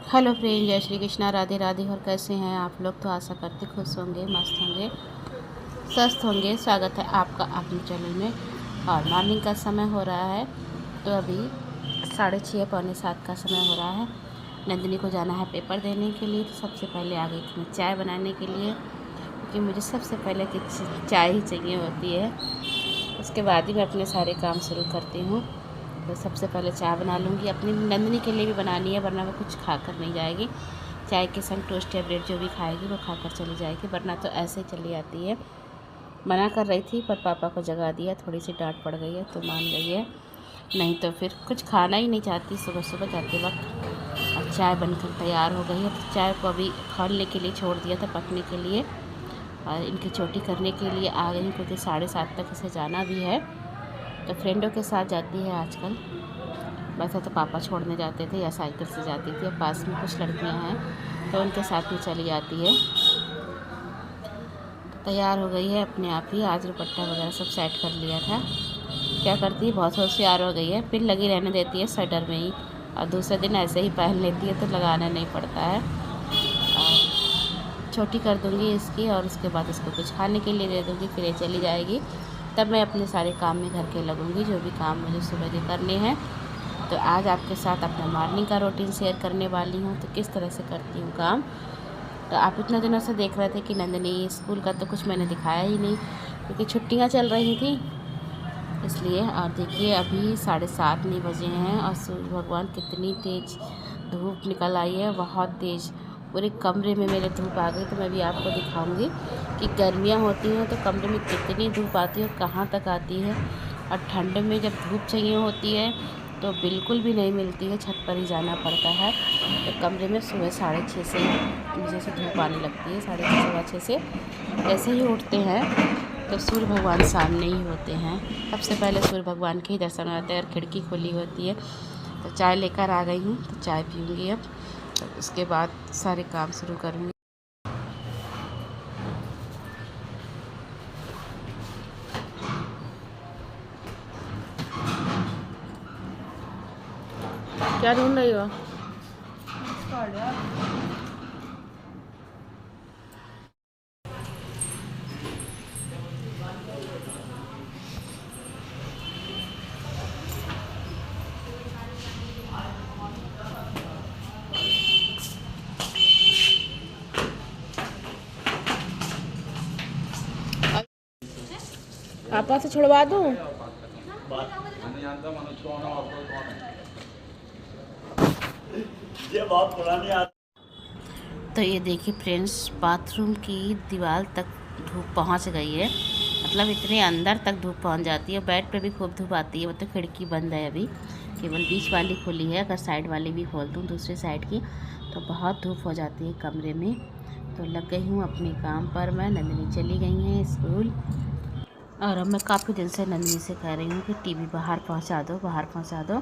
Hello friend, जय श्री कृष्णा, राधे राधे। और कैसे हैं आप लोग? तो आशा करते खुश होंगे, मस्त होंगे, स्वस्थ होंगे। स्वागत है आपका अपने चैनल में। और मॉर्निंग का समय हो रहा है, तो अभी 6:30 पौने 7 का समय हो रहा है। नंदिनी को जाना है पेपर देने के लिए, तो सबसे पहले आ गई थी मैं चाय बनाने के लिए, क्योंकि मुझे सबसे पहले कि चाय ही चाहिए होती है। उसके बाद ही मैं अपने सारे काम शुरू करती हूँ। तो सबसे पहले चाय बना लूँगी, अपनी नंदिनी के लिए भी बनानी है, वरना वो कुछ खा कर नहीं जाएगी। चाय के संग टोस्ट या ब्रेड जो भी खाएगी वो खाकर चली जाएगी, वरना तो ऐसे ही चली जाती है। मना कर रही थी, पर पापा को जगा दिया, थोड़ी सी डांट पड़ गई है तो मान गई है, नहीं तो फिर कुछ खाना ही नहीं चाहती सुबह सुबह जाते वक्त। अब चाय बनकर तैयार हो गई है, तो चाय को अभी खौलने के लिए छोड़ दिया था, पकने के लिए। और इनकी चोटी करने के लिए आ गई, क्योंकि 7:30 तक इसे जाना भी है। तो फ्रेंडों के साथ जाती है आजकल। वैसे तो पापा छोड़ने जाते थे या साइकिल से जाती थी, अब पास में कुछ लड़कियां हैं तो उनके साथ में चली जाती है। तो तैयार हो गई है अपने आप ही, आज दुपट्टा वगैरह सब सेट कर लिया था। क्या करती है, बहुत होशियार हो गई है, पिन लगी रहने देती है स्वेटर में ही, और दूसरे दिन ऐसे ही पहन लेती है, तो लगाना नहीं पड़ता है। और छोटी कर दूँगी इसकी, और उसके बाद इसको कुछ खाने के लिए दे दूँगी, फिर ये चली जाएगी। तब मैं अपने सारे काम में घर के लगूँगी, जो भी काम मुझे सुबह के करने हैं। तो आज आपके साथ अपना मॉर्निंग का रूटीन शेयर करने वाली हूँ, तो किस तरह से करती हूँ काम। तो आप इतने दिनों से देख रहे थे कि नंदिनी स्कूल का तो कुछ मैंने दिखाया ही नहीं, क्योंकि छुट्टियाँ चल रही थी इसलिए। और देखिए अभी 7:30 नहीं बजे हैं, और सूर्य भगवान कितनी तेज़ धूप निकल आई है, बहुत तेज़। पूरे कमरे में मेरे धूप आ गई। तो मैं भी आपको दिखाऊंगी कि गर्मियाँ होती हैं तो कमरे में कितनी धूप आती है और कहाँ तक आती है। और ठंड में जब धूप चाहिए होती है तो बिल्कुल भी नहीं मिलती है, छत पर ही जाना पड़ता है। तो कमरे में सुबह 6:30 बजे से धूप आने लगती है, 6:30 सवा 6 से। जैसे ही उठते हैं तो सूर्य भगवान सामने ही होते हैं, सबसे पहले सूर्य भगवान के ही दर्शन होते हैं, और खिड़की खुली होती है। तो चाय लेकर आ गई हूँ, तो चाय पीऊँगी अब, तो उसके बाद सारे काम शुरू करूँगी। क्या ढूंढ रही हो? पापा से छुड़वा दूँ? ये बहुत पुरानी आदत। तो ये देखिए फ्रेंड्स, बाथरूम की दीवार तक धूप पहुंच गई है, मतलब इतने अंदर तक धूप पहुंच जाती है। बेड पे भी खूब धूप आती है। वो तो खिड़की बंद है अभी, केवल बीच वाली खुली है, अगर साइड वाली भी खोल दूँ दूसरी साइड की तो बहुत धूप हो जाती है कमरे में। तो लग गई हूँ अपने काम पर मैं। नंदिनी चली गई हैं स्कूल, और अब मैं काफ़ी दिन से नंदिनी से कह रही हूँ कि टीवी बाहर पहुँचा दो, बाहर पहुँचा दो,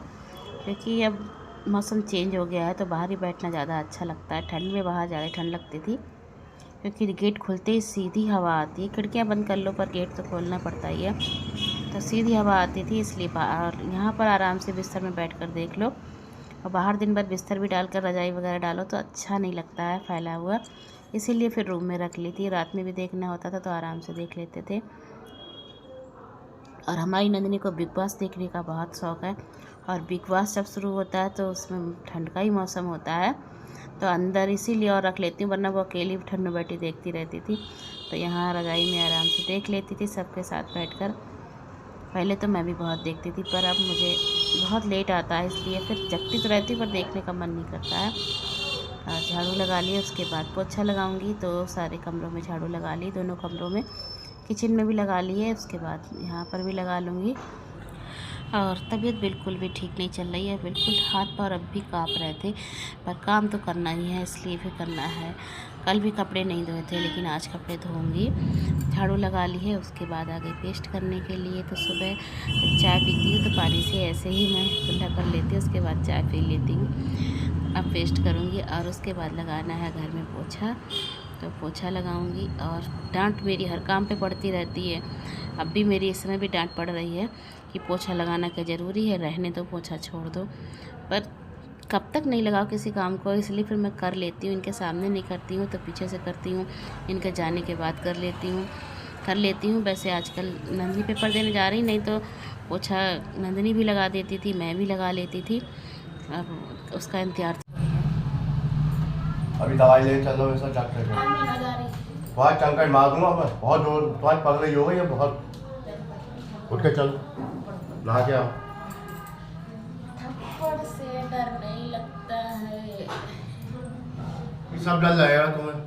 क्योंकि अब मौसम चेंज हो गया है तो बाहर ही बैठना ज़्यादा अच्छा लगता है। ठंड में बाहर ज़्यादा ठंड लगती थी, क्योंकि गेट खुलते ही सीधी हवा आती है। खिड़कियाँ बंद कर लो पर गेट तो खोलना पड़ता ही है, तो सीधी हवा आती थी, इसलिए बाहर यहाँ पर आराम से बिस्तर में बैठ कर देख लो। और बाहर दिन भर बिस्तर भी डालकर रजाई वगैरह डालो तो अच्छा नहीं लगता है फैला हुआ, इसीलिए फिर रूम में रख ली थी। रात में भी देखना होता था तो आराम से देख लेते थे। और हमारी नंदिनी को बिग बॉस देखने का बहुत शौक़ है, और बिग बॉस जब शुरू होता है तो उसमें ठंड का ही मौसम होता है, तो अंदर इसीलिए और रख लेती हूँ, वरना वो अकेली ठंड में बैठी देखती रहती थी। तो यहाँ रज़ाई में आराम से देख लेती थी सबके साथ बैठकर। पहले तो मैं भी बहुत देखती थी, पर अब मुझे बहुत लेट आता है, इसलिए फिर जगती तो रहती पर देखने का मन नहीं करता है। और झाड़ू लगा लिया, उसके बाद पोछा लगाऊंगी, तो सारे कमरों में झाड़ू लगा ली, दोनों कमरों में, किचन में भी लगा ली है, उसके बाद यहाँ पर भी लगा लूँगी। और तबीयत बिल्कुल भी ठीक नहीं चल रही है, बिल्कुल हाथ पैर अब भी काँप रहे थे, पर काम तो करना ही है, इसलिए फिर करना है। कल भी कपड़े नहीं धोए थे, लेकिन आज कपड़े धोऊंगी। झाड़ू लगा ली है, उसके बाद आ गई पेस्ट करने के लिए। तो सुबह चाय पीती हूँ तो पानी से ऐसे ही मैं कुल्ला कर लेती हूँ, उसके बाद चाय पी लेती हूँ। अब पेस्ट करूँगी, और उसके बाद लगाना है घर में पोछा, तो पोछा लगाऊंगी। और डांट मेरी हर काम पे पड़ती रहती है, अब भी मेरी इस समय भी डांट पड़ रही है कि पोछा लगाना क्या ज़रूरी है, रहने दो, पोछा छोड़ दो। पर कब तक नहीं लगाओ किसी काम को, इसलिए फिर मैं कर लेती हूँ। इनके सामने नहीं करती हूँ तो पीछे से करती हूँ, इनके जाने के बाद कर लेती हूँ। वैसे आजकल नंदनी पेपर देने जा रही, नहीं तो पोछा नंदनी भी लगा देती थी, मैं भी लगा लेती थी। अब उसका इंतजार। अभी दवाई ले चलो, ऐसा डॉक्टर वहाँ चल कर मार दूंगा बस। बहुत जोर तुम्हारी पड़ रही हो गई है बहुत। उठ के चलो, नहा के आओ। थप्पड़ से डर नहीं लगता है, ये सब डर लगेगा तुम्हें।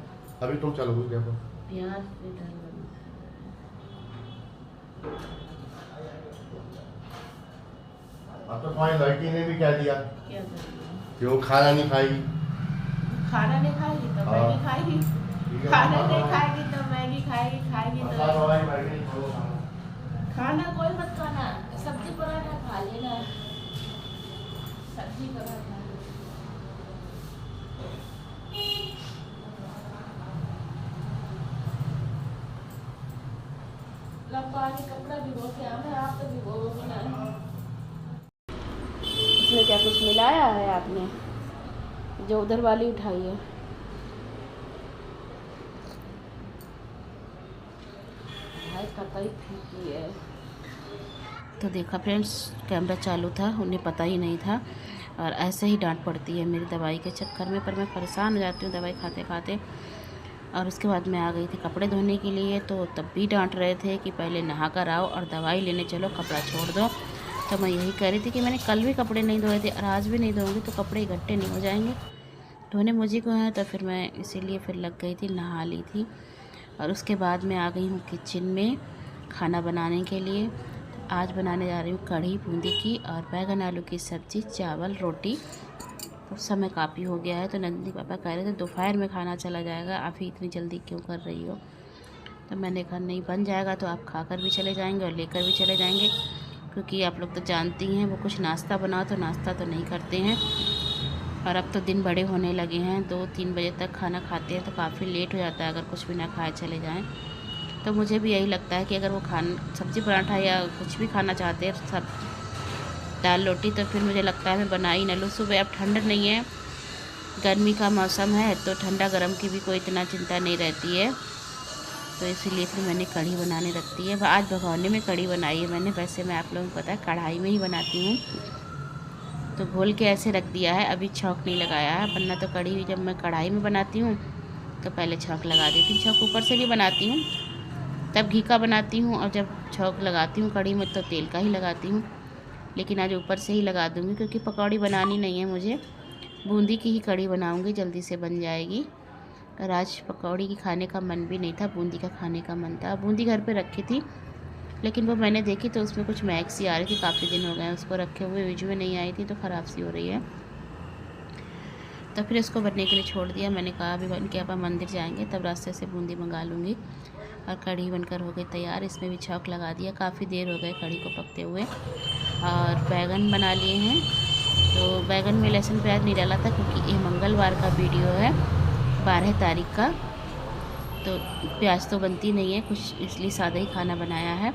अभी तुम चलोगे देखो। प्यार से डर लगता है। अब तो तुम्हारी लड़की ने भी क्या दिया क्या कि वो खाना नहीं खाएगी। खाना नहीं खाएगी तो मैगी खाएगी, खाना नहीं खाएगी तो मैगी खाएगी, खाएगी तो खाना कोई मत खाना, सब्जी पराठा खा लेना, सब्जी पराठा। पानी कपड़ा भिगो के आना, आप तो भिगोगे ना। इसमें क्या कुछ मिलाया है आपने? जो उधर वाली उठाई है, फीकी है। तो देखा फ्रेंड्स, कैमरा चालू था, उन्हें पता ही नहीं था। और ऐसे ही डांट पड़ती है मेरी दवाई के चक्कर में, पर मैं परेशान हो जाती हूँ दवाई खाते खाते। और उसके बाद मैं आ गई थी कपड़े धोने के लिए, तो तब भी डांट रहे थे कि पहले नहा कर आओ और दवाई लेने चलो, कपड़ा छोड़ दो। तो मैं यही कह रही थी कि मैंने कल भी कपड़े नहीं धोए थे और आज भी नहीं धोऊंगी तो कपड़े इकट्ठे नहीं हो जाएंगे, धोने मुझे को हैं। तो फिर मैं इसीलिए फिर लग गई थी, नहा ली थी। और उसके बाद मैं आ गई हूँ किचन में खाना बनाने के लिए। आज बनाने जा रही हूँ कढ़ी बूंदी की और बैगन आलू की सब्ज़ी, चावल, रोटी। तो समय काफ़ी हो गया है, तो नंदनी पापा कह रहे थे दोपहर में खाना चला जाएगा, अभी इतनी जल्दी क्यों कर रही हो। तो मैंने कहा नहीं, बन जाएगा तो आप खाकर भी चले जाएंगे और लेकर भी चले जाएंगे, क्योंकि आप लोग तो जानती हैं वो कुछ नाश्ता बनाओ तो नाश्ता तो नहीं करते हैं। और अब तो दिन बड़े होने लगे हैं, 2-3 बजे तक खाना खाते हैं तो काफ़ी लेट हो जाता है अगर कुछ भी ना खाए चले जाएं। तो मुझे भी यही लगता है कि अगर वो सब्ज़ी पराठा या कुछ भी खाना चाहते हैं, सब दाल रोटी, तो फिर मुझे लगता है मैं बना ही न लूँ। सुबह अब ठंड नहीं है, गर्मी का मौसम है, तो ठंडा गरम की भी कोई इतना चिंता नहीं रहती है। तो इसीलिए फिर मैंने कढ़ी बनाने रख दी है। आज भगोने में कढ़ी बनाई है मैंने, वैसे मैं आप लोगों को पता है कढ़ाई में ही बनाती हूँ। तो घोल के ऐसे रख दिया है, अभी छौंक नहीं लगाया है, वरना तो कढ़ी जब मैं कढ़ाई में बनाती हूँ तो पहले छौंक लगा देती हूँ। छौंक ऊपर से भी बनाती हूँ, तब घी का बनाती हूँ, और जब छौंक लगाती हूँ कढ़ी में तो तेल का ही लगाती हूँ। लेकिन आज ऊपर से ही लगा दूँगी, क्योंकि पकौड़ी बनानी नहीं है मुझे, बूंदी की ही कढ़ी बनाऊँगी, जल्दी से बन जाएगी। और आज पकौड़ी की खाने का मन भी नहीं था, बूंदी का खाने का मन था। बूंदी घर पे रखी थी, लेकिन वो मैंने देखी तो उसमें कुछ महक सी आ रही थी, काफ़ी दिन हो गए उसको रखे हुए, बीच में नहीं आई थी तो ख़राब सी हो रही है। तो फिर इसको बनने के लिए छोड़ दिया। मैंने कहा अभी बन के अपन मंदिर जाएंगे तब रास्ते से बूंदी मंगा लूँगी। और कढ़ी बनकर हो गई तैयार, इसमें भी छौंक लगा दिया, काफ़ी देर हो गए कढ़ी को पकते हुए। और बैगन बना लिए हैं, तो बैगन में लहसुन प्याज नहीं डाला था क्योंकि ये मंगलवार का वीडियो है, 12 तारीख का, तो प्याज तो बनती नहीं है कुछ, इसलिए सादा ही खाना बनाया है।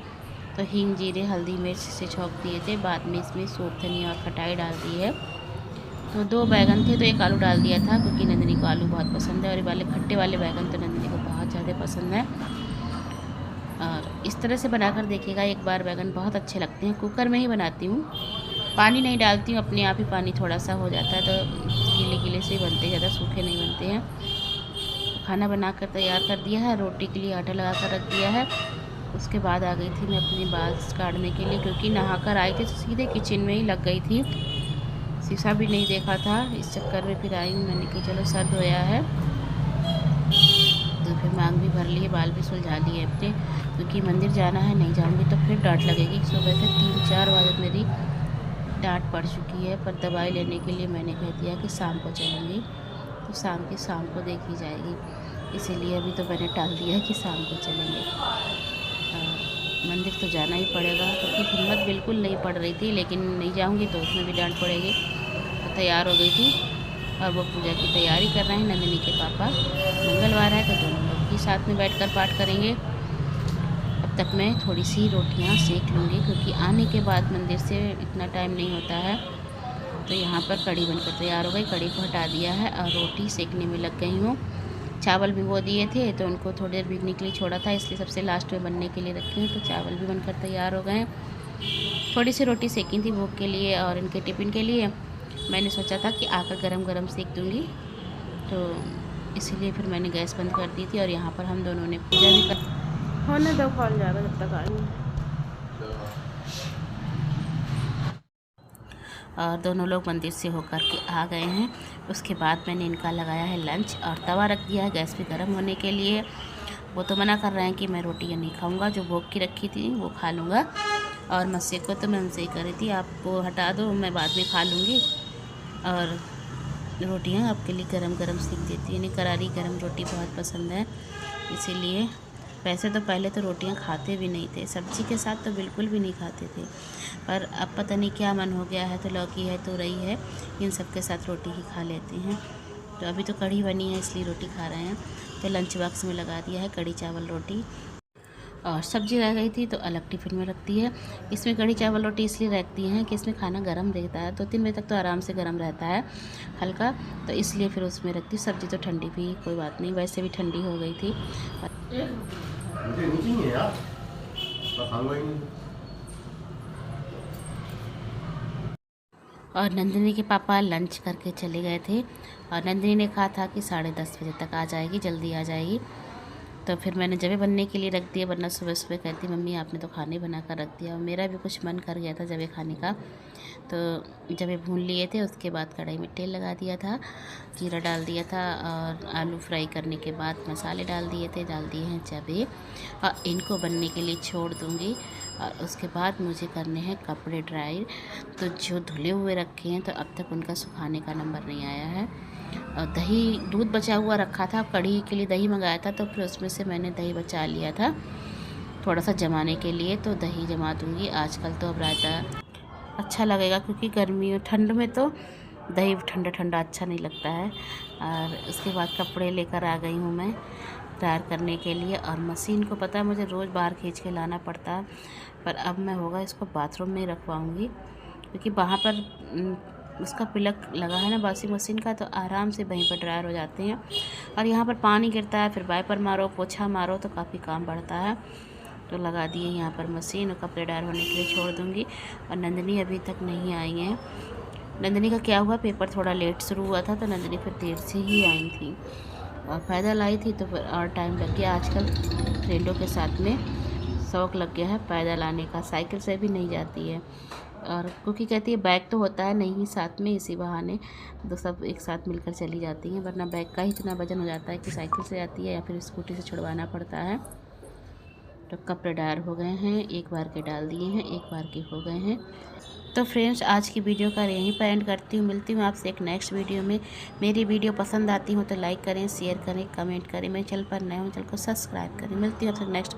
तो हींग, जीरे, हल्दी, मिर्च से छौंक दिए थे, बाद में इसमें सूप, धनिया और खटाई डाल दी है। तो 2 बैगन थे तो 1 आलू डाल दिया था, क्योंकि नंदिनी को आलू बहुत पसंद है, और ये वाले खट्टे वाले बैगन तो नंदिनी को बहुत ज़्यादा पसंद है। और इस तरह से बनाकर देखिएगा एक बार, बैगन बहुत अच्छे लगते हैं। कुकर में ही बनाती हूँ, पानी नहीं डालती हूँ, अपने आप ही पानी थोड़ा सा हो जाता है, तो गीले गीले से ही बनते, ज़्यादा सूखे नहीं बनते हैं। खाना बनाकर तैयार कर दिया है, रोटी के लिए आटा लगा कर रख दिया है। उसके बाद आ गई थी मैं अपने बाल काटने के लिए, क्योंकि नहाकर आई थी तो सीधे किचन में ही लग गई थी, शीशा भी नहीं देखा था। इस चक्कर में फिर आई हूँ, मैंने कि चलो सर धोया है तो फिर मांग भी भर लिए, बाल भी सुलझा लिए अपने, क्योंकि मंदिर जाना है, नहीं जाऊँगी तो फिर डांट लगेगी। सुबह से 3-4 बजे मेरी डांट पड़ चुकी है, पर दवाई लेने के लिए मैंने कह दिया कि शाम को चलूँगी, तो शाम को देखी जाएगी, इसीलिए अभी तो मैंने टाल दिया है कि शाम को चलेंगे। मंदिर तो जाना ही पड़ेगा, क्योंकि हिम्मत बिल्कुल नहीं पड़ रही थी, लेकिन नहीं जाऊंगी तो उसमें भी डांट पड़ेगी। तो तैयार हो गई थी और वो पूजा की तैयारी कर रहे हैं नंदिनी के पापा। मंगलवार है तो दोनों लोग ही साथ में बैठकर पाठ करेंगे। अब तक मैं थोड़ी सी रोटियां सेक लूँगी, क्योंकि आने के बाद मंदिर से इतना टाइम नहीं होता है, तो यहाँ पर कढ़ी बनकर तैयार हो गई। कढ़ी को हटा दिया है और रोटी सेकने में लग गई हूँ। चावल भिगो दिए थे तो उनको थोड़ी देर भीगने के लिए छोड़ा था, इसलिए सबसे लास्ट में बनने के लिए रखे हैं। तो चावल भी बनकर तैयार हो गए। थोड़ी सी रोटी सेकी थी भूख के लिए और इनके टिफ़िन के लिए। मैंने सोचा था कि आकर गरम गरम सेक दूँगी, तो इसीलिए फिर मैंने गैस बंद कर दी थी। और यहाँ पर हम दोनों ने पूजा भी कर होने दो, खोल जाएगा जब तक आएंगे। और दोनों लोग मंदिर से होकर के आ गए हैं। उसके बाद मैंने इनका लगाया है लंच और तवा रख दिया है गैस पे गर्म होने के लिए। वो तो मना कर रहे हैं कि मैं रोटियाँ नहीं खाऊंगा, जो भोग की रखी थी वो खा लूँगा। और मस्से को तो मैं उनसे ही कर रही थी, आपको हटा दो, मैं बाद में खा लूँगी और रोटियाँ आपके लिए गरम गरम सेक देती हूँ। इन्हें करारी गरम रोटी बहुत पसंद है, इसीलिए। वैसे तो पहले तो रोटियां खाते भी नहीं थे, सब्ज़ी के साथ तो बिल्कुल भी नहीं खाते थे, पर अब पता नहीं क्या मन हो गया है, तो लौकी है तो रही है, इन सब के साथ रोटी ही खा लेते हैं। तो अभी तो कढ़ी बनी है इसलिए रोटी खा रहे हैं। तो लंच बॉक्स में लगा दिया है कढ़ी चावल रोटी। और सब्ज़ी रह गई थी तो अलग टिफ़िन में रखती है। इसमें कढ़ी चावल रोटी इसलिए रखती हैं कि इसमें खाना गर्म रहता है, 2-3 बजे तक तो आराम से गर्म रहता है हल्का, तो इसलिए फिर उसमें रखती। सब्ज़ी तो ठंडी भी कोई बात नहीं, वैसे भी ठंडी हो गई थी। मुझे नहीं चाहिए यार, मैं खाऊंगा ही नहीं। और नंदिनी के पापा लंच करके चले गए थे और नंदिनी ने कहा था कि 10:30 बजे तक आ जाएगी, जल्दी आ जाएगी। तो फिर मैंने जबे बनने के लिए रख दिया, वरना सुबह सुबह कहती मम्मी आपने तो खाने बना कर रख दिया। और मेरा भी कुछ मन कर गया था जबे खाने का, तो जबे भून लिए थे उसके बाद कढ़ाई में तेल लगा दिया था, जीरा डाल दिया था और आलू फ्राई करने के बाद मसाले डाल दिए हैं जबे। और इनको बनने के लिए छोड़ दूँगी और उसके बाद मुझे करने हैं कपड़े ड्राई। तो जो धुले हुए रखे हैं तो अब तक उनका सुखाने का नंबर नहीं आया है। और दही दूध बचा हुआ रखा था, कढ़ी के लिए दही मंगाया था, तो फिर उसमें से मैंने दही बचा लिया था थोड़ा सा जमाने के लिए, तो दही जमा दूँगी। आजकल तो अब रायता अच्छा लगेगा, क्योंकि गर्मी और ठंड में तो दही ठंडा ठंडा अच्छा नहीं लगता है। और उसके बाद कपड़े लेकर आ गई हूँ मैं तैयार करने के लिए। और मशीन को पता है मुझे रोज़ बाहर खींच के लाना पड़ता है, पर अब मैं होगा इसको बाथरूम में रखवाऊँगी, क्योंकि वहाँ पर उसका प्लग लगा है ना वॉशिंग मशीन का, तो आराम से वहीं पर ड्रायर हो जाते हैं। और यहाँ पर पानी गिरता है, फिर वाइपर मारो, पोछा मारो, तो काफ़ी काम बढ़ता है। तो लगा दिए यहाँ पर मशीन और कपड़े ड्रायर होने के लिए छोड़ दूँगी। और नंदिनी अभी तक नहीं आई हैं। नंदिनी का क्या हुआ, पेपर थोड़ा लेट शुरू हुआ था, तो नंदिनी फिर देर से ही आई थी और पैदल आई थी, तो फिर और टाइम लग गया। आजकल फ्रेंडों के साथ में शौक़ लग गया है पैदल आने का, साइकिल से भी नहीं जाती है। और क्योंकि कहती है बैग तो होता है नहीं साथ में, इसी बहाने तो सब एक साथ मिलकर चली जाती हैं, वरना बैग का ही इतना वजन हो जाता है कि साइकिल से आती है या फिर स्कूटी से छुड़वाना पड़ता है। तो कपड़े ड्रायर हो गए हैं, एक बार के डाल दिए हैं, एक बार के हो गए हैं। तो फ्रेंड्स आज की वीडियो का यहीं पर एंड करती हूँ। मिलती हूँ आपसे एक नेक्स्ट वीडियो में। मेरी वीडियो पसंद आती हो तो लाइक करें, शेयर करें, कमेंट करें। मेरे चैनल पर नए हो चैनल को सब्सक्राइब करें। मिलती हूँ आपसे नेक्स्ट